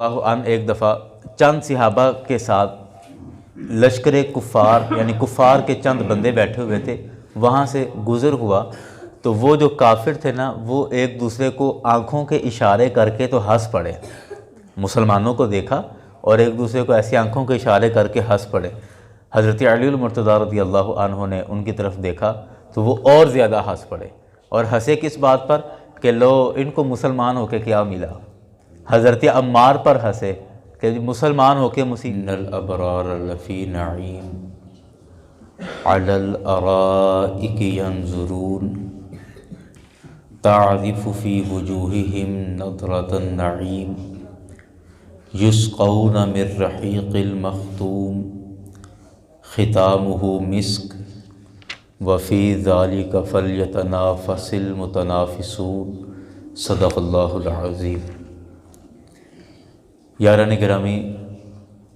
اللہ عنہ ایک دفعہ چند صحابہ کے ساتھ لشکر کفار یعنی کفار کے چند بندے بیٹھے ہوئے تھے، وہاں سے گزر ہوا تو وہ جو کافر تھے نا وہ ایک دوسرے کو آنکھوں کے اشارے کر کے تو ہنس پڑے۔ مسلمانوں کو دیکھا اور ایک دوسرے کو ایسی آنکھوں کے اشارے کر کے ہنس پڑے۔ حضرت علی المرتضیٰ رضی اللہ عنہ نے ان کی طرف دیکھا تو وہ اور زیادہ ہنس پڑے، اور ہنسے کس بات پر کہ لو ان کو مسلمان ہو کے کیا ملا۔ حضرت عمار پر ہنسے کہ مسلمان ہو کے ان الابرار لفی نعیم علی الارائک ینظرون تعرف فی وجوہہم نضرۃ النعیم یسقون من رحیق المختوم ختامہ مسک وفی ذالک فلیتنافس المتنافسون۔ صدق اللہ العظیم۔ یاران گرامی،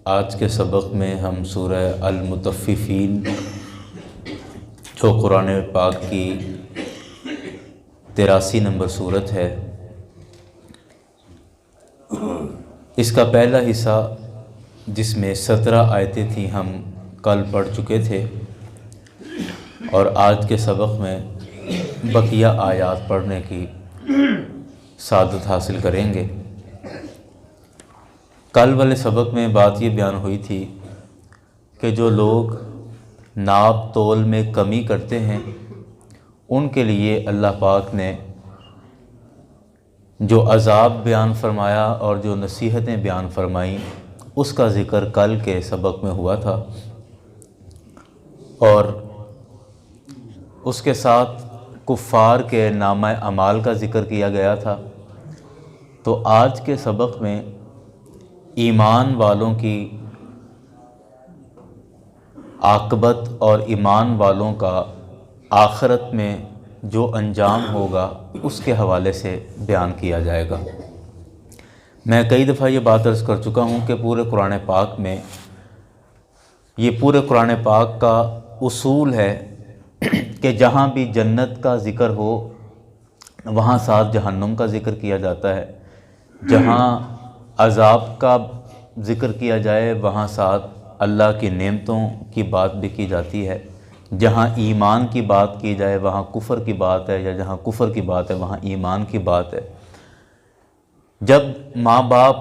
آج کے سبق میں ہم سورہ المطففین جو قرآن پاک کی 83 نمبر سورت ہے، اس کا پہلا حصہ جس میں 17 آیتیں تھیں ہم کل پڑھ چکے تھے، اور آج کے سبق میں بقیہ آیات پڑھنے کی سعادت حاصل کریں گے۔ کل والے سبق میں بات یہ بیان ہوئی تھی کہ جو لوگ ناپ تول میں کمی کرتے ہیں ان کے لیے اللہ پاک نے جو عذاب بیان فرمایا اور جو نصیحتیں بیان فرمائیں اس کا ذکر کل کے سبق میں ہوا تھا، اور اس کے ساتھ کفار کے نامہ اعمال کا ذکر کیا گیا تھا۔ تو آج کے سبق میں ایمان والوں کی عاقبت اور ایمان والوں کا آخرت میں جو انجام ہوگا اس کے حوالے سے بیان کیا جائے گا۔ میں کئی دفعہ یہ بات عرض کر چکا ہوں کہ پورے قرآن پاک میں یہ پورے قرآن پاک کا اصول ہے کہ جہاں بھی جنت کا ذکر ہو وہاں ساتھ جہنم کا ذکر کیا جاتا ہے، جہاں عذاب کا ذکر کیا جائے وہاں ساتھ اللہ کی نعمتوں کی بات بھی کی جاتی ہے، جہاں ایمان کی بات کی جائے وہاں کفر کی بات ہے، یا جہاں کفر کی بات ہے وہاں ایمان کی بات ہے۔ جب ماں باپ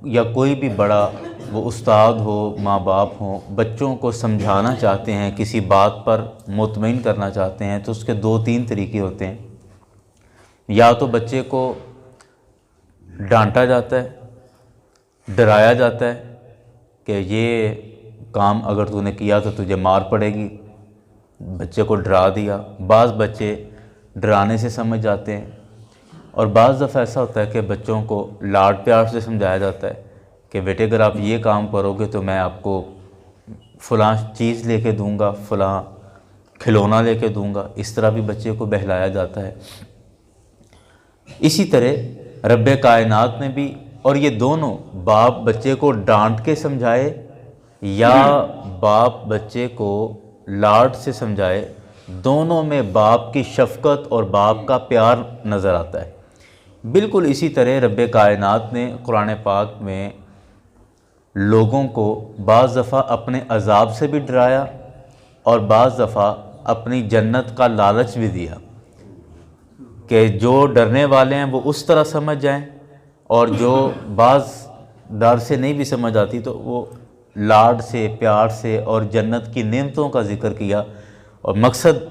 یا کوئی بھی بڑا، وہ استاد ہو، ماں باپ ہوں، بچوں کو سمجھانا چاہتے ہیں، کسی بات پر مطمئن کرنا چاہتے ہیں تو اس کے 2-3 طریقے ہوتے ہیں۔ یا تو بچے کو ڈانٹا جاتا ہے، ڈرایا جاتا ہے کہ یہ کام اگر تو نے کیا تو تجھے مار پڑے گی، بچے کو ڈرا دیا۔ بعض بچے ڈرانے سے سمجھ جاتے ہیں، اور بعض دفعہ ایسا ہوتا ہے کہ بچوں کو لاڈ پیار سے سمجھایا جاتا ہے کہ بیٹے اگر آپ یہ کام کرو گے تو میں آپ کو فلاں چیز لے کے دوں گا، فلاں کھلونا لے کے دوں گا۔ اس طرح بھی بچے کو بہلایا جاتا ہے۔ اسی طرح رب کائنات نے بھی، اور یہ دونوں باپ بچے کو ڈانٹ کے سمجھائے یا باپ بچے کو لاڈ سے سمجھائے، دونوں میں باپ کی شفقت اور باپ کا پیار نظر آتا ہے۔ بالکل اسی طرح رب کائنات نے قرآن پاک میں لوگوں کو بعض دفعہ اپنے عذاب سے بھی ڈرایا اور بعض دفعہ اپنی جنت کا لالچ بھی دیا کہ جو ڈرنے والے ہیں وہ اس طرح سمجھ جائیں، اور جو بعض ڈر سے نہیں بھی سمجھ آتی تو وہ لاڈ سے، پیار سے اور جنت کی نعمتوں کا ذکر کیا، اور مقصد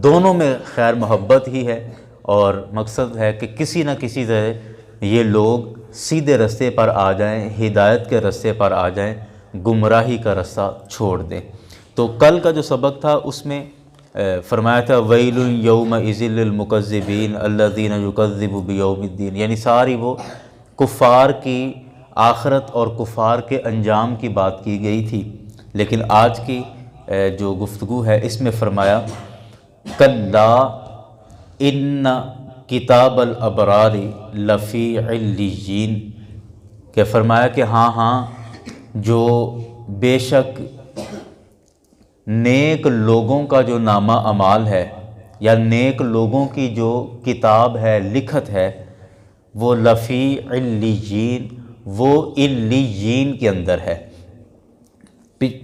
دونوں میں خیر محبت ہی ہے، اور مقصد ہے کہ کسی نہ کسی طرح یہ لوگ سیدھے رستے پر آ جائیں، ہدایت کے رستے پر آ جائیں، گمراہی کا رستہ چھوڑ دیں۔ تو کل کا جو سبق تھا اس میں فرمایا تھا ویل یومئذ للمکذبین الذین یکذبوا بیوم الدین، یعنی ساری وہ کفار کی آخرت اور کفار کے انجام کی بات کی گئی تھی۔ لیکن آج کی جو گفتگو ہے اس میں فرمایا کلا ان کتاب الابرار لفی علیین، کہ فرمایا کہ ہاں جو بے شک نیک لوگوں کا جو نامہ اعمال ہے یا نیک لوگوں کی جو کتاب ہے، لکھت ہے، وہ لفی علیین، وہ علیین کے اندر ہے۔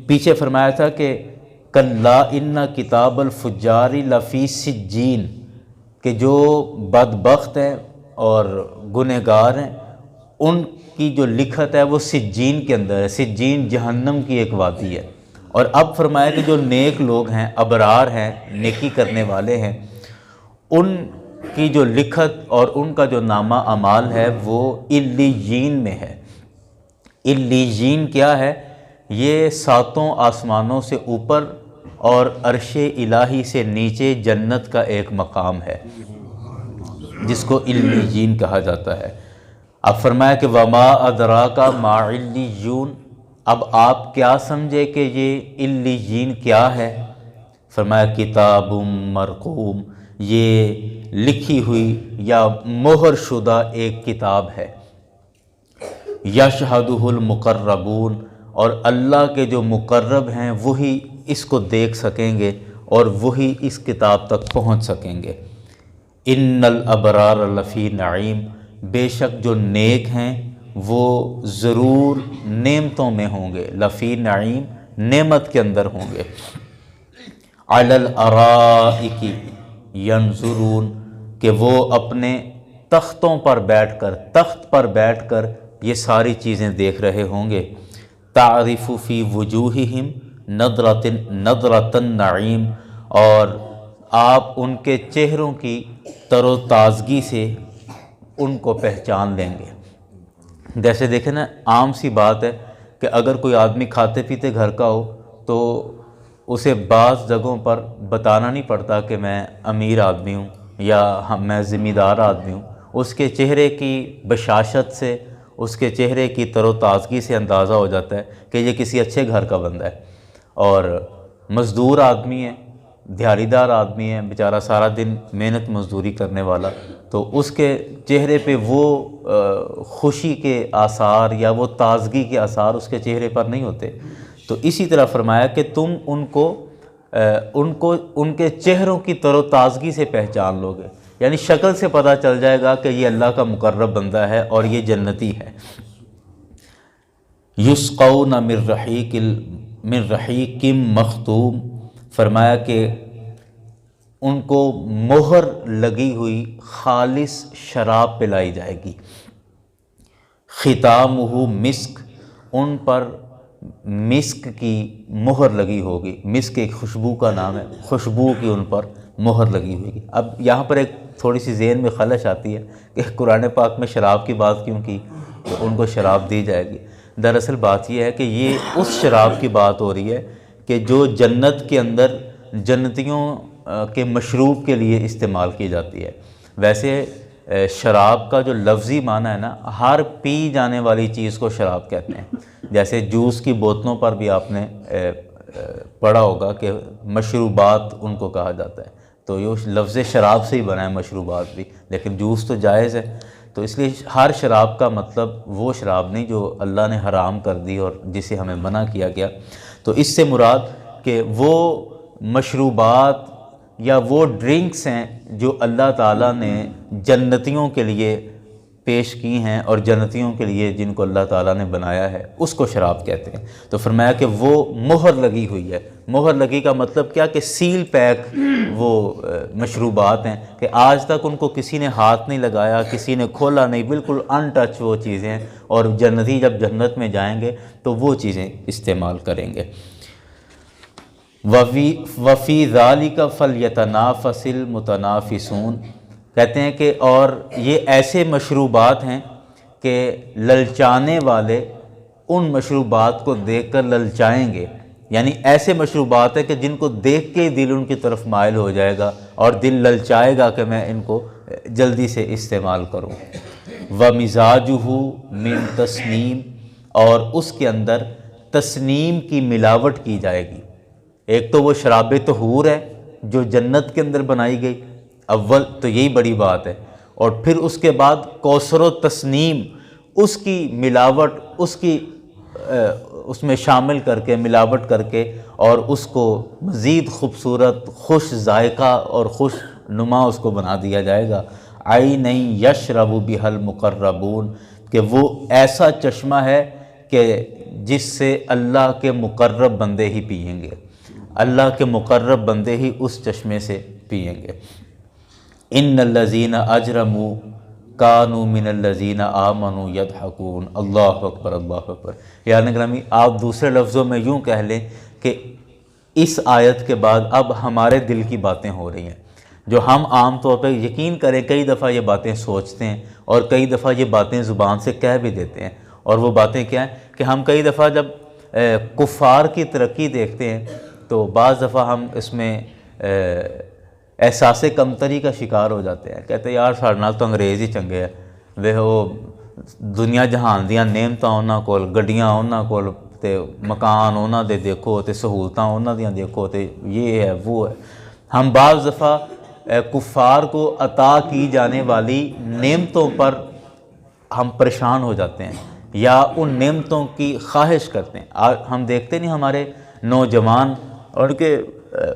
پیچھے فرمایا تھا کہ کلا ان کتاب الفجار لفی سجین، کہ جو بدبخت ہیں اور گنہگار ہیں ان کی جو لکھت ہے وہ سجین کے اندر ہے۔ سجین جہنم کی ایک وادی ہے۔ اور اب فرمایا کہ جو نیک لوگ ہیں، ابرار ہیں، نیکی کرنے والے ہیں، ان کی جو لکھت اور ان کا جو نامہ اعمال ہے وہ علیین میں ہے۔ علیین کیا ہے؟ یہ ساتوں آسمانوں سے اوپر اور عرش الہی سے نیچے جنت کا ایک مقام ہے جس کو علیین کہا جاتا ہے۔ اب فرمایا کہ وما ادراک ما علیون، اب آپ کیا سمجھے کہ یہ علیین کیا ہے؟ فرمایا کتاب مرقوم، یہ لکھی ہوئی یا مہر شدہ ایک کتاب ہے۔ یشہدہ المقربون، اور اللہ کے جو مقرب ہیں وہی اس کو دیکھ سکیں گے اور وہی اس کتاب تک پہنچ سکیں گے۔ ان الابرار لفی نعیم، بے شک جو نیک ہیں وہ ضرور نعمتوں میں ہوں گے، لفی نعیم نعمت کے اندر ہوں گے۔ علی الارائک ینظرون، کہ وہ اپنے تختوں پر بیٹھ کر، تخت پر بیٹھ کر یہ ساری چیزیں دیکھ رہے ہوں گے۔ تعرف فی وجوہہم نضرۃ النعیم، اور آپ ان کے چہروں کی تر و تازگی سے ان کو پہچان لیں گے۔ جیسے دیکھیں نا، عام سی بات ہے کہ اگر کوئی آدمی کھاتے پیتے گھر کا ہو تو اسے بعض جگہوں پر بتانا نہیں پڑتا کہ میں امیر آدمی ہوں یا میں ذمہ دار آدمی ہوں، اس کے چہرے کی بشاشت سے، اس کے چہرے کی تر و تازگی سے اندازہ ہو جاتا ہے کہ یہ کسی اچھے گھر کا بندہ ہے۔ اور مزدور آدمی ہے، دیہڑی دار آدمی ہے، بیچارہ سارا دن محنت مزدوری کرنے والا، تو اس کے چہرے پہ وہ خوشی کے آثار یا وہ تازگی کے آثار اس کے چہرے پر نہیں ہوتے۔ تو اسی طرح فرمایا کہ تم ان کے چہروں کی تر و تازگی سے پہچان لو گے، یعنی شکل سے پتہ چل جائے گا کہ یہ اللہ کا مقرب بندہ ہے اور یہ جنتی ہے۔ یسقون من رحیق مختوم، فرمایا کہ ان کو مہر لگی ہوئی خالص شراب پلائی جائے گی۔ ختامہ مسک، ان پر مسک کی مہر لگی ہوگی۔ مسک ایک خوشبو کا نام ہے، خوشبو کی ان پر مہر لگی ہوگی۔ اب یہاں پر ایک تھوڑی سی ذہن میں خلش آتی ہے کہ قرآن پاک میں شراب کی بات کیوں کی، تو ان کو شراب دی جائے گی۔ دراصل بات یہ ہے کہ یہ اس شراب کی بات ہو رہی ہے کہ جو جنت کے اندر جنتیوں کے مشروب کے لیے استعمال کی جاتی ہے۔ ویسے شراب کا جو لفظی معنی ہے نا، ہر پی جانے والی چیز کو شراب کہتے ہیں۔ جیسے جوس کی بوتلوں پر بھی آپ نے پڑھا ہوگا کہ مشروبات ان کو کہا جاتا ہے، تو یہ لفظ شراب سے ہی بنا ہے مشروبات بھی، لیکن جوس تو جائز ہے۔ تو اس لیے ہر شراب کا مطلب وہ شراب نہیں جو اللہ نے حرام کر دی اور جسے ہمیں منع کیا گیا۔ تو اس سے مراد کہ وہ مشروبات یا وہ ڈرنکس ہیں جو اللہ تعالیٰ نے جنتیوں کے لیے پیش کی ہیں اور جنتیوں کے لیے جن کو اللہ تعالیٰ نے بنایا ہے اس کو شراب کہتے ہیں۔ تو فرمایا کہ وہ مہر لگی ہوئی ہے۔ مہر لگی کا مطلب کیا کہ سیل پیک وہ مشروبات ہیں کہ آج تک ان کو کسی نے ہاتھ نہیں لگایا، کسی نے کھولا نہیں، بالکل ان ٹچ وہ چیزیں ہیں، اور جنتی جب جنت میں جائیں گے تو وہ چیزیں استعمال کریں گے۔ وفی ذالک فلیتنافس المتنافسون، کہتے ہیں کہ اور یہ ایسے مشروبات ہیں کہ للچانے والے ان مشروبات کو دیکھ کر للچائیں گے، یعنی ایسے مشروبات ہیں کہ جن کو دیکھ کے دل ان کی طرف مائل ہو جائے گا اور دل للچائے گا کہ میں ان کو جلدی سے استعمال کروں۔ وَمِزَاجُهُ مِن تسنیم، اور اس کے اندر تسنیم کی ملاوٹ کی جائے گی۔ ایک تو وہ شراب طہور ہے جو جنت کے اندر بنائی گئی، اول تو یہی بڑی بات ہے، اور پھر اس کے بعد کوثر و تسنیم، اس کی ملاوٹ، اس میں شامل کر کے ملاوٹ کر کے اور اس کو مزید خوبصورت، خوش ذائقہ اور خوش نما اس کو بنا دیا جائے گا۔ عَيْنًا يَشْرَبُ بِهَا الْمُقَرَّبُونَ، کہ وہ ایسا چشمہ ہے کہ جس سے اللہ کے مقرب بندے ہی پئیں گے، اللہ کے مقرب بندے ہی اس چشمے سے پئیں گے۔ ان الذین اجرموا کانوا من الذین آمنوا یضحکون۔ اللہ اکبر، اللہ اکبر۔ یعنی گرامی آپ دوسرے لفظوں میں یوں کہہ لیں کہ اس آیت کے بعد اب ہمارے دل کی باتیں ہو رہی ہیں، جو ہم عام طور پہ یقین کریں کئی دفعہ یہ باتیں سوچتے ہیں اور کئی دفعہ یہ باتیں زبان سے کہہ بھی دیتے ہیں۔ اور وہ باتیں کیا ہیں کہ ہم کئی دفعہ جب کفار کی ترقی دیکھتے ہیں تو بعض دفعہ ہم اس میں احساس کمتری کا شکار ہو جاتے ہیں، کہتے ہیں یار ساڈے نال تو انگریز ہی چنگے ہیں، وہ دنیا جہان دیاں نعمتاں انہاں کول، گڈیاں انہاں کول تے مکان انہاں دے دیکھو تے سہولتاں انہاں دیاں دیکھو تے یہ ہے وہ ہے۔ ہم بعض دفعہ کفار کو عطا کی جانے والی نعمتوں پر ہم پریشان ہو جاتے ہیں یا ان نعمتوں کی خواہش کرتے ہیں۔ ہم دیکھتے نہیں ہمارے نوجوان اور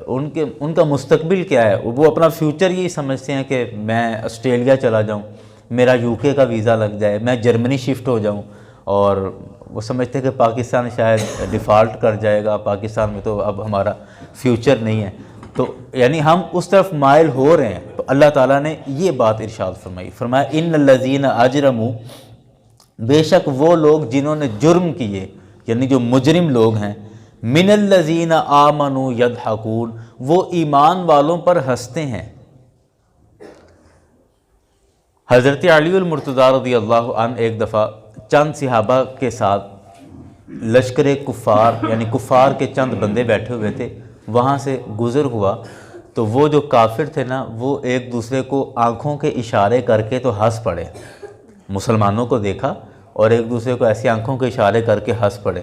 ان کا مستقبل کیا ہے، وہ اپنا فیوچر یہی سمجھتے ہیں کہ میں آسٹریلیا چلا جاؤں، میرا UK کا ویزا لگ جائے، میں جرمنی شفٹ ہو جاؤں، اور وہ سمجھتے ہیں کہ پاکستان شاید ڈیفالٹ کر جائے گا، پاکستان میں تو اب ہمارا فیوچر نہیں ہے۔ تو یعنی ہم اس طرف مائل ہو رہے ہیں۔ تو اللہ تعالیٰ نے یہ بات ارشاد فرمائی، فرمایا ان الذین اجرموا، بے شک وہ لوگ جنہوں نے جرم کیے، یعنی جو مجرم لوگ ہیں، من الذین آمنوا یضحکون، وہ ایمان والوں پر ہنستے ہیں۔ حضرت علی المرتضیٰ رضی اللہ عنہ ایک دفعہ چند صحابہ کے ساتھ لشکر کفار، یعنی کفار کے چند بندے بیٹھے ہوئے تھے، وہاں سے گزر ہوا تو وہ جو کافر تھے نا، وہ ایک دوسرے کو آنکھوں کے اشارے کر کے تو ہنس پڑے، مسلمانوں کو دیکھا اور ایک دوسرے کو ایسی آنکھوں کے اشارے کر کے ہنس پڑے۔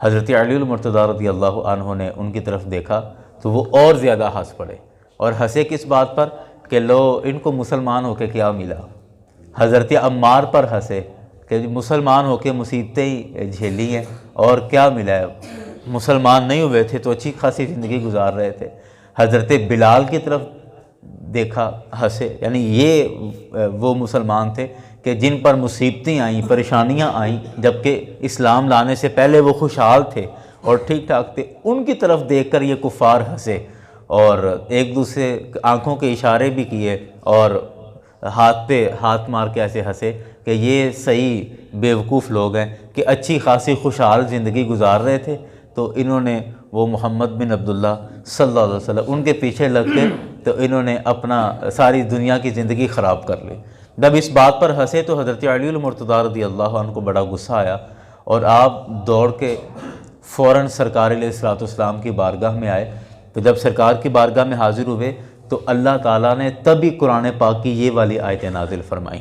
حضرت علی المرتضیٰ رضی اللہ عنہ نے ان کی طرف دیکھا تو وہ اور زیادہ ہنس پڑے، اور ہنسے کس بات پر کہ لو ان کو مسلمان ہو کے کیا ملا۔ حضرت عمار پر ہنسے کہ مسلمان ہو کے مصیبتیں ہی جھیلی ہیں اور کیا ملا ہے، مسلمان نہیں ہوئے تھے تو اچھی خاصی زندگی گزار رہے تھے۔ حضرت بلال کی طرف دیکھا، ہنسے، یعنی یہ وہ مسلمان تھے کہ جن پر مصیبتیں آئیں، پریشانیاں آئیں، جبکہ اسلام لانے سے پہلے وہ خوشحال تھے اور ٹھیک ٹھاک تھے، ان کی طرف دیکھ کر یہ کفار ہنسے اور ایک دوسرے آنکھوں کے اشارے بھی کیے اور ہاتھ پہ ہاتھ مار کے ایسے ہنسے کہ یہ صحیح بیوقوف لوگ ہیں کہ اچھی خاصی خوشحال زندگی گزار رہے تھے، تو انہوں نے وہ محمد بن عبداللہ صلی اللہ علیہ وسلم ان کے پیچھے لگ کے تو انہوں نے اپنا ساری دنیا کی زندگی خراب کر لی۔ جب اس بات پر ہنسے تو حضرت علی المرتضیٰ رضی اللہ عنہ کو بڑا غصہ آیا اور آپ دوڑ کے فوراً سرکار علیہ الصلوۃ والسلام کی بارگاہ میں آئے۔ تو جب سرکار کی بارگاہ میں حاضر ہوئے تو اللہ تعالیٰ نے تبھی قرآن پاک کی یہ والی آیتیں نازل فرمائیں،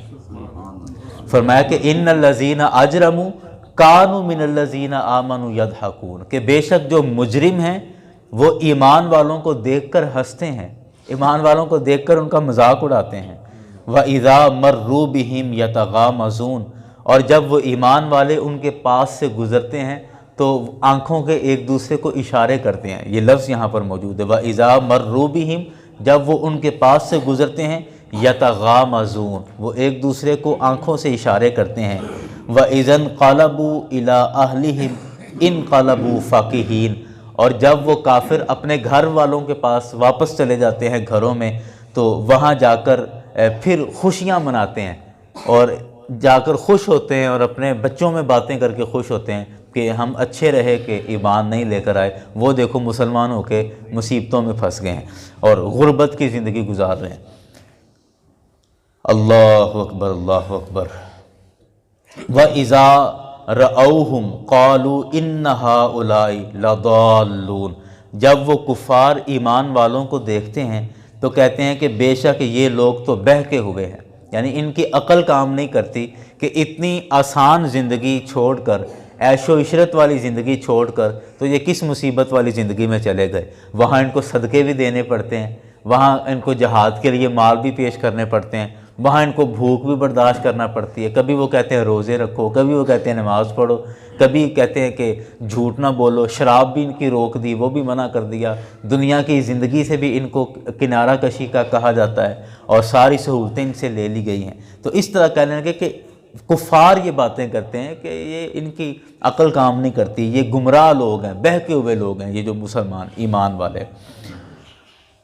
فرمایا کہ ان الذین اجرموا کانوا من الذین آمنوا یضحکون، کہ بے شک جو مجرم ہیں وہ ایمان والوں کو دیکھ کر ہنستے ہیں، ایمان والوں کو دیکھ کر ان کا مذاق اڑاتے ہیں۔ وَإِذَا مَرُّوا بِهِمْ يَتَغَامَزُونَ، اور جب وہ ایمان والے ان کے پاس سے گزرتے ہیں تو آنکھوں کے ایک دوسرے کو اشارے کرتے ہیں، یہ لفظ یہاں پر موجود ہے، وَإِذَا مَرُّوا بِهِمْ، جب وہ ان کے پاس سے گزرتے ہیں، یتغامزون، وہ ایک دوسرے کو آنکھوں سے اشارے کرتے ہیں۔ وَإِذَا انقلبوا إِلَىٰ أَهْلِهِمْ انقلبوا فَكِهِينَ، اور جب وہ کافر اپنے گھر والوں کے پاس واپس چلے جاتے ہیں گھروں میں تو وہاں جا کر پھر خوشیاں مناتے ہیں اور جا کر خوش ہوتے ہیں اور اپنے بچوں میں باتیں کر کے خوش ہوتے ہیں کہ ہم اچھے رہے کہ ایمان نہیں لے کر آئے، وہ دیکھو مسلمان ہو کے مصیبتوں میں پھنس گئے ہیں اور غربت کی زندگی گزار رہے ہیں۔ اللہ اکبر، اللہ اکبر۔ وَإِذَا رَأَوْهُمْ قَالُوا إِنَّ هَؤُلَاءِ لَضَالُّونَ، جب وہ کفار ایمان والوں کو دیکھتے ہیں تو کہتے ہیں کہ بے شک یہ لوگ تو بہکے ہوئے ہیں، یعنی ان کی عقل کام نہیں کرتی کہ اتنی آسان زندگی چھوڑ کر، عیش و عشرت والی زندگی چھوڑ کر تو یہ کس مصیبت والی زندگی میں چلے گئے۔ وہاں ان کو صدقے بھی دینے پڑتے ہیں، وہاں ان کو جہاد کے لیے مال بھی پیش کرنے پڑتے ہیں، وہاں ان کو بھوک بھی برداشت کرنا پڑتی ہے، کبھی وہ کہتے ہیں روزے رکھو، کبھی وہ کہتے ہیں نماز پڑھو، کبھی کہتے ہیں کہ جھوٹ نہ بولو، شراب بھی ان کی روک دی، وہ بھی منع کر دیا، دنیا کی زندگی سے بھی ان کو کنارہ کشی کا کہا جاتا ہے اور ساری سہولتیں ان سے لے لی گئی ہیں۔ تو اس طرح کہنے لگے کہ کفار یہ باتیں کرتے ہیں کہ یہ ان کی عقل کام نہیں کرتی، یہ گمراہ لوگ ہیں، بہکے ہوئے لوگ ہیں یہ جو مسلمان ایمان والے۔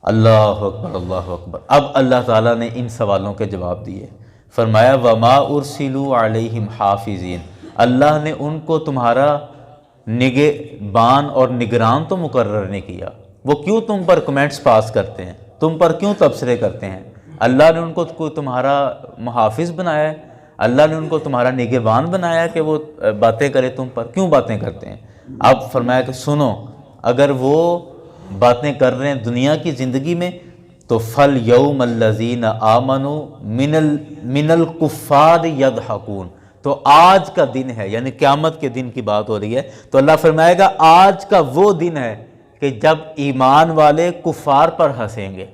اللہ اکبر اللہ اکبر۔ اب اللہ تعالیٰ نے ان سوالوں کے جواب دیے، فرمایا وما ارسلوا علیہم حافظین، اللہ نے ان کو تمہارا نگہبان اور نگران تو مقرر نہیں کیا، وہ کیوں تم پر کمنٹس پاس کرتے ہیں، تم پر کیوں تبصرے کرتے ہیں؟ اللہ نے ان کو کوئی تمہارا محافظ بنایا ہے، اللہ نے ان کو تمہارا نگہبان بنایا ہے کہ وہ باتیں کرے تم پر، کیوں باتیں کرتے ہیں؟ اب فرمایا کہ سنو، اگر وہ باتیں کر رہے ہیں دنیا کی زندگی میں تو فَالْيَوْمَ الَّذِينَ آمَنُوا مِنَ الْكُفَّارِ يَضْحَكُونَ، تو آج کا دن ہے، یعنی قیامت کے دن کی بات ہو رہی ہے، تو اللہ فرمائے گا آج کا وہ دن ہے کہ جب ایمان والے کفار پر ہنسیں گے۔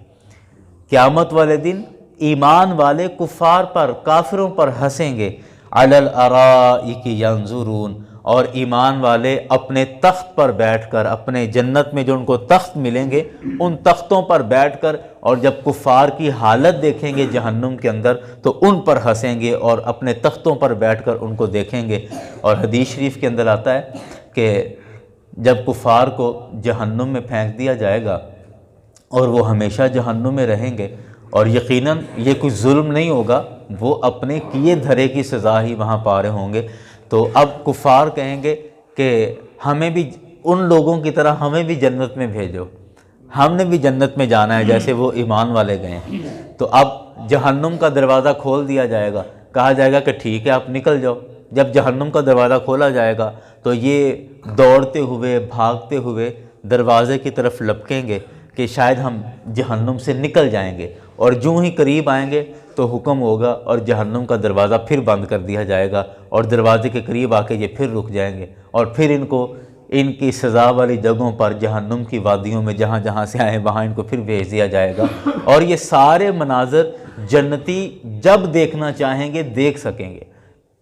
قیامت والے دن ایمان والے کفار پر، کافروں پر ہنسیں گے۔ عَلَى الْأَرَائِكِ يَنظُرُونَ، اور ایمان والے اپنے تخت پر بیٹھ کر، اپنے جنت میں جو ان کو تخت ملیں گے ان تختوں پر بیٹھ کر، اور جب کفار کی حالت دیکھیں گے جہنم کے اندر تو ان پر ہنسیں گے اور اپنے تختوں پر بیٹھ کر ان کو دیکھیں گے۔ اور حدیث شریف کے اندر آتا ہے کہ جب کفار کو جہنم میں پھینک دیا جائے گا اور وہ ہمیشہ جہنم میں رہیں گے، اور یقیناً یہ کوئی ظلم نہیں ہوگا، وہ اپنے کیے دھرے کی سزا ہی وہاں پا رہے ہوں گے، تو اب کفار کہیں گے کہ ہمیں بھی ان لوگوں کی طرح ہمیں بھی جنت میں بھیجو، ہم نے بھی جنت میں جانا ہے جیسے وہ ایمان والے گئے ہیں۔ تو اب جہنم کا دروازہ کھول دیا جائے گا، کہا جائے گا کہ ٹھیک ہے آپ نکل جاؤ۔ جب جہنم کا دروازہ کھولا جائے گا تو یہ دوڑتے ہوئے بھاگتے ہوئے دروازے کی طرف لپکیں گے کہ شاید ہم جہنم سے نکل جائیں گے، اور جو ہی قریب آئیں گے تو حکم ہوگا اور جہنم کا دروازہ پھر بند کر دیا جائے گا، اور دروازے کے قریب آ کے یہ پھر رک جائیں گے، اور پھر ان کو ان کی سزا والی جگہوں پر جہنم کی وادیوں میں جہاں جہاں سے آئے وہاں ان کو پھر بھیج دیا جائے گا، اور یہ سارے مناظر جنتی جب دیکھنا چاہیں گے دیکھ سکیں گے،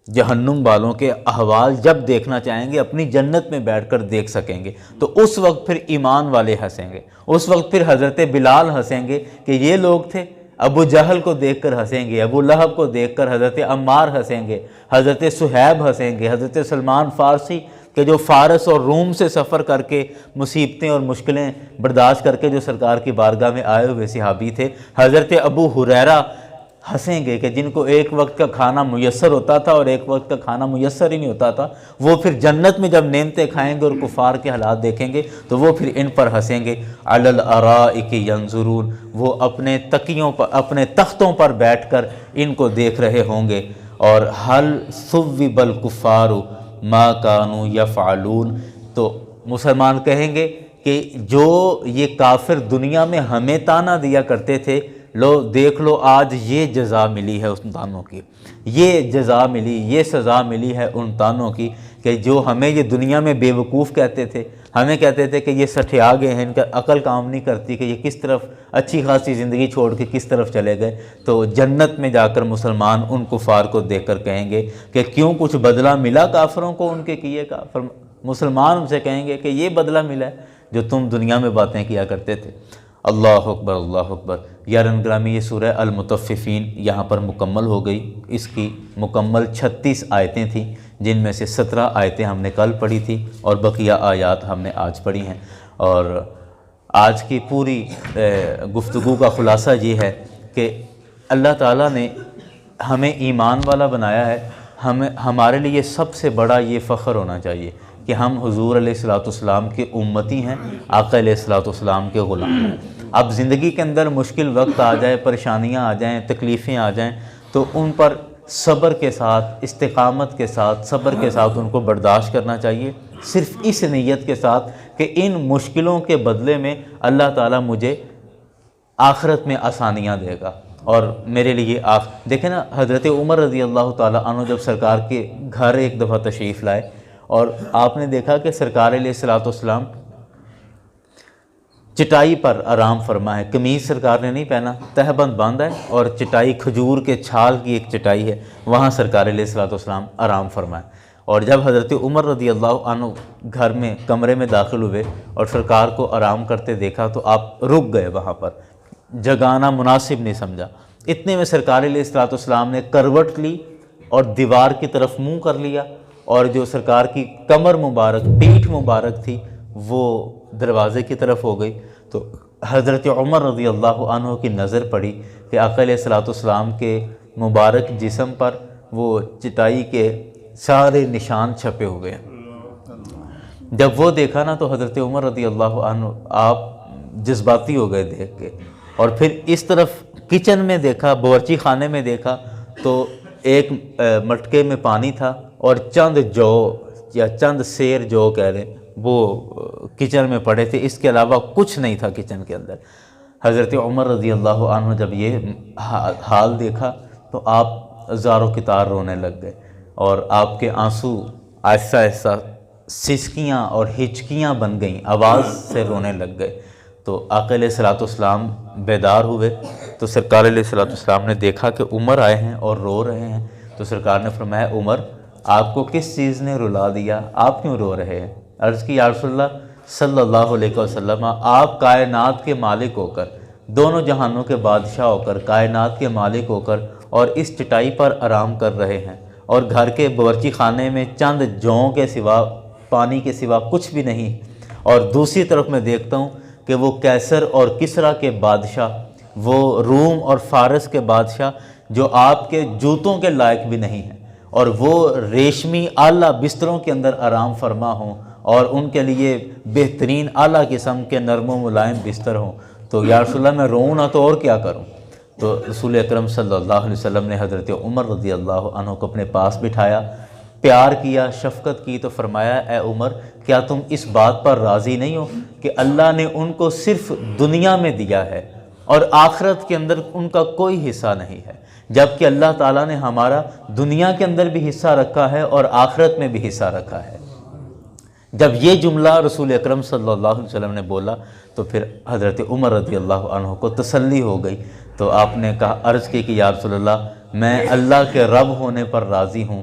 جہنم والوں کے احوال جب دیکھنا چاہیں گے اپنی جنت میں بیٹھ کر دیکھ سکیں گے، تو اس وقت پھر ایمان والے ہنسیں گے، اس وقت پھر حضرت بلال ہنسیں گے کہ یہ لوگ تھے، ابو جہل کو دیکھ کر ہنسیں گے، ابو لہب کو دیکھ کر حضرت عمار ہنسیں گے، حضرت صہیب ہنسیں گے، حضرت سلمان فارسی کہ جو فارس اور روم سے سفر کر کے مصیبتیں اور مشکلیں برداشت کر کے جو سرکار کی بارگاہ میں آئے ہوئے صحابی تھے، حضرت ابو ہریرہ ہنسیں گے کہ جن کو ایک وقت کا کھانا میسر ہوتا تھا اور ایک وقت کا کھانا میسر ہی نہیں ہوتا تھا، وہ پھر جنت میں جب نعمتیں کھائیں گے اور کفار کے حالات دیکھیں گے تو وہ پھر ان پر ہنسیں گے۔ علی الارائک ینظرون، وہ اپنے تکیوں پر، اپنے تختوں پر بیٹھ کر ان کو دیکھ رہے ہوں گے۔ اور حل ثوب الکفار ما کانوا یفعلون، تو مسلمان کہیں گے کہ جو یہ کافر دنیا میں ہمیں تانا دیا کرتے تھے، لو دیکھ لو آج یہ جزا ملی ہے ان تانوں کی، یہ جزا ملی، یہ سزا ملی ہے ان تانوں کی کہ جو ہمیں یہ دنیا میں بے وقوف کہتے تھے، ہمیں کہتے تھے کہ یہ سٹھے آگے ہیں، ان کا عقل کام نہیں کرتی کہ یہ کس طرف اچھی خاصی زندگی چھوڑ کے کس طرف چلے گئے، تو جنت میں جا کر مسلمان ان کفار کو دیکھ کر کہیں گے کہ کیوں کچھ بدلہ ملا کافروں کو ان کے کیے کا؟ مسلمان ان سے کہیں گے کہ یہ بدلہ ملا ہے جو تم دنیا میں باتیں کیا کرتے تھے۔ اللہ اکبر اللہ اکبر۔ یارن گرامی، یہ سورہ المطففین یہاں پر مکمل ہو گئی، اس کی مکمل 36 آیتیں تھیں، جن میں سے 17 آیتیں ہم نے کل پڑھی تھی اور بقیہ آیات ہم نے آج پڑھی ہیں۔ اور آج کی پوری گفتگو کا خلاصہ یہ ہے کہ اللہ تعالیٰ نے ہمیں ایمان والا بنایا ہے، ہمارے لیے سب سے بڑا یہ فخر ہونا چاہیے کہ ہم حضور علیہ الصلوۃ والسلام کے امتی ہیں، آقا علیہ الصلوۃ والسلام کے غلام ہیں۔ اب زندگی کے اندر مشکل وقت آ جائے، پریشانیاں آ جائیں، تکلیفیں آ جائیں، تو ان پر صبر کے ساتھ، استقامت کے ساتھ، صبر کے ساتھ ان کو برداشت کرنا چاہیے، صرف اس نیت کے ساتھ کہ ان مشکلوں کے بدلے میں اللہ تعالیٰ مجھے آخرت میں آسانیاں دے گا۔ اور میرے لیے دیکھیں نا، حضرت عمر رضی اللہ تعالیٰ عنہ جب سرکار کے گھر ایک دفعہ تشریف لائے اور آپ نے دیکھا کہ سرکار علیہ الصلوۃ والسلام چٹائی پر آرام فرما ہے، قمیض سرکار نے نہیں پہنا، تہبند باندھا ہے، اور چٹائی کھجور کے چھال کی ایک چٹائی ہے، وہاں سرکار علیہ الصلوۃ والسلام آرام فرمائے۔ اور جب حضرت عمر رضی اللہ عنہ گھر میں کمرے میں داخل ہوئے اور سرکار کو آرام کرتے دیکھا تو آپ رک گئے، وہاں پر جگانا مناسب نہیں سمجھا۔ اتنے میں سرکار علیہ الصلوۃ والسلام نے کروٹ لی اور دیوار کی طرف منہ کر لیا، اور جو سرکار کی کمر مبارک، پیٹھ مبارک تھی وہ دروازے کی طرف ہو گئی۔ تو حضرت عمر رضی اللہ عنہ کی نظر پڑی کہ آقا علیہ الصلوۃ والسلام کے مبارک جسم پر وہ چٹائی کے سارے نشان چھپے ہوئے ہیں۔ جب وہ دیکھا نا تو حضرت عمر رضی اللہ عنہ آپ جذباتی ہو گئے دیکھ کے، اور پھر اس طرف کچن میں دیکھا، باورچی خانے میں دیکھا تو ایک مٹکے میں پانی تھا اور چند جو یا چند سیر جو کہہ لیں وہ کچن میں پڑے تھے، اس کے علاوہ کچھ نہیں تھا کچن کے اندر۔ حضرت عمر رضی اللہ عنہ جب یہ حال دیکھا تو آپ زاروں کی طرح رونے لگ گئے، اور آپ کے آنسو آہستہ آہستہ سسکیاں اور ہچکیاں بن گئیں، آواز سے رونے لگ گئے۔ تو آقا علیہ الصلوۃ والسلام بیدار ہوئے تو سرکار علیہ الصلوۃ والسلام نے دیکھا کہ عمر آئے ہیں اور رو رہے ہیں، تو سرکار نے فرمایا عمر آپ کو کس چیز نے رلا دیا، آپ کیوں رو رہے ہیں؟ عرض کی یا رسول اللہ صلی اللہ علیہ وسلم، آپ کائنات کے مالک ہو کر، دونوں جہانوں کے بادشاہ ہو کر، کائنات کے مالک ہو کر، اور اس چٹائی پر آرام کر رہے ہیں، اور گھر کے باورچی خانے میں چند جوؤں کے سوا، پانی کے سوا کچھ بھی نہیں، اور دوسری طرف میں دیکھتا ہوں کہ وہ کیسر اور کسریٰ کے بادشاہ، وہ روم اور فارس کے بادشاہ جو آپ کے جوتوں کے لائق بھی نہیں ہیں، اور وہ ریشمی اعلیٰ بستروں کے اندر آرام فرما ہوں، اور ان کے لیے بہترین اعلیٰ قسم کے نرم و ملائم بستر ہوں، تو یا رسول اللہ میں روؤں نہ تو اور کیا کروں؟ تو رسول اکرم صلی اللہ علیہ وسلم نے حضرت عمر رضی اللہ عنہ کو اپنے پاس بٹھایا، پیار کیا، شفقت کی، تو فرمایا اے عمر کیا تم اس بات پر راضی نہیں ہو کہ اللہ نے ان کو صرف دنیا میں دیا ہے اور آخرت کے اندر ان کا کوئی حصہ نہیں ہے، جبکہ اللہ تعالیٰ نے ہمارا دنیا کے اندر بھی حصہ رکھا ہے اور آخرت میں بھی حصہ رکھا ہے۔ جب یہ جملہ رسول اکرم صلی اللہ علیہ وسلم نے بولا تو پھر حضرت عمر رضی اللہ عنہ کو تسلی ہو گئی، تو آپ نے کہا، عرض کی کہ یا رسول اللہ میں اللہ کے رب ہونے پر راضی ہوں،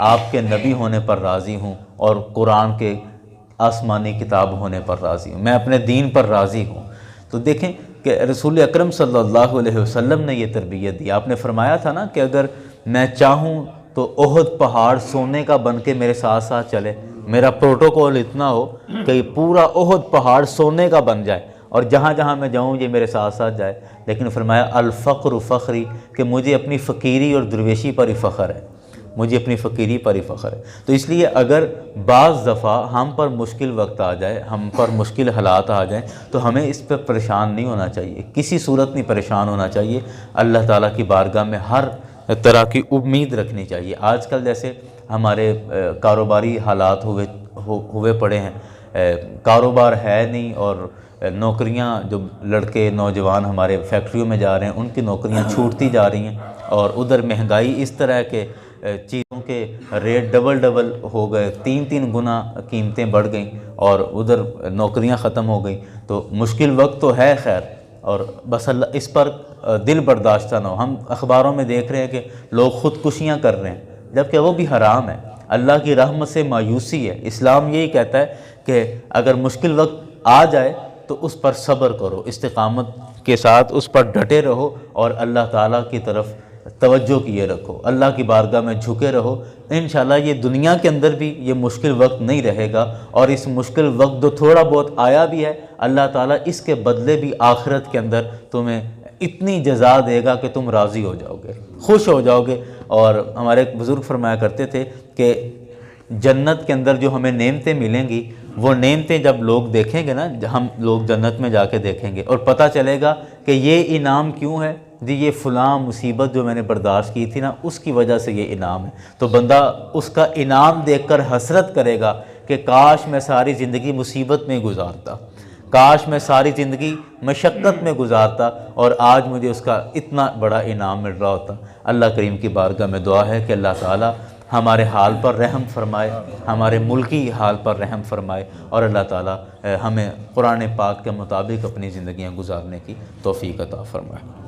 آپ کے نبی ہونے پر راضی ہوں، اور قرآن کے آسمانی کتاب ہونے پر راضی ہوں، میں اپنے دین پر راضی ہوں۔ تو دیکھیں کہ رسول اکرم صلی اللہ علیہ وسلم نے یہ تربیت دی۔ آپ نے فرمایا تھا نا کہ اگر میں چاہوں تو احد پہاڑ سونے کا بن کے میرے ساتھ ساتھ چلے، میرا پروٹوکول اتنا ہو کہ پورا احد پہاڑ سونے کا بن جائے اور جہاں جہاں میں جاؤں یہ میرے ساتھ ساتھ جائے، لیکن فرمایا الفقر فخری، کہ مجھے اپنی فقیری اور درویشی پر ہی فخر ہے، مجھے اپنی فقیری پر ہی فخر ہے۔ تو اس لیے اگر بعض دفعہ ہم پر مشکل وقت آ جائے، ہم پر مشکل حالات آ جائیں، تو ہمیں اس پہ پریشان نہیں ہونا چاہیے، کسی صورت نہیں پریشان ہونا چاہیے، اللہ تعالیٰ کی بارگاہ میں ہر طرح کی امید رکھنی چاہیے۔ آج کل جیسے ہمارے کاروباری حالات ہوئے پڑے ہیں، کاروبار ہے نہیں، اور نوکریاں جو لڑکے نوجوان ہمارے فیکٹریوں میں جا رہے ہیں ان کی نوکریاں چھوٹتی جا رہی ہیں، اور ادھر مہنگائی اس طرح کے چیزوں کے ریٹ ڈبل ہو گئے، 3 گنا قیمتیں بڑھ گئیں، اور ادھر نوکریاں ختم ہو گئیں، تو مشکل وقت تو ہے خیر، اور بس اللہ اس پر دل برداشتہ نہ ہو۔ ہم اخباروں میں دیکھ رہے ہیں کہ لوگ خودکشیاں کر رہے ہیں، جبکہ وہ بھی حرام ہے، اللہ کی رحمت سے مایوسی ہے۔ اسلام یہی کہتا ہے کہ اگر مشکل وقت آ جائے تو اس پر صبر کرو، استقامت کے ساتھ اس پر ڈٹے رہو، اور اللہ تعالیٰ کی طرف توجہ کیے رکھو، اللہ کی بارگاہ میں جھکے رہو۔ انشاءاللہ یہ دنیا کے اندر بھی یہ مشکل وقت نہیں رہے گا، اور اس مشکل وقت جو تھوڑا بہت آیا بھی ہے، اللہ تعالیٰ اس کے بدلے بھی آخرت کے اندر تمہیں اتنی جزا دے گا کہ تم راضی ہو جاؤ گے، خوش ہو جاؤ گے۔ اور ہمارے ایک بزرگ فرمایا کرتے تھے کہ جنت کے اندر جو ہمیں نعمتیں ملیں گی، وہ نعمتیں جب لوگ دیکھیں گے نا، ہم لوگ جنت میں جا کے دیکھیں گے، اور پتہ چلے گا کہ یہ انعام کیوں ہے جی، یہ فلاں مصیبت جو میں نے برداشت کی تھی نا اس کی وجہ سے یہ انعام ہے، تو بندہ اس کا انعام دیکھ کر حسرت کرے گا کہ کاش میں ساری زندگی مصیبت میں گزارتا، کاش میں ساری زندگی مشقت میں گزارتا، اور آج مجھے اس کا اتنا بڑا انعام مل رہا ہوتا۔ اللہ کریم کی بارگاہ میں دعا ہے کہ اللہ تعالیٰ ہمارے حال پر رحم فرمائے، ہمارے ملکی حال پر رحم فرمائے، اور اللہ تعالیٰ ہمیں قرآن پاک کے مطابق اپنی زندگیاں گزارنے کی توفیق عطا فرمائے۔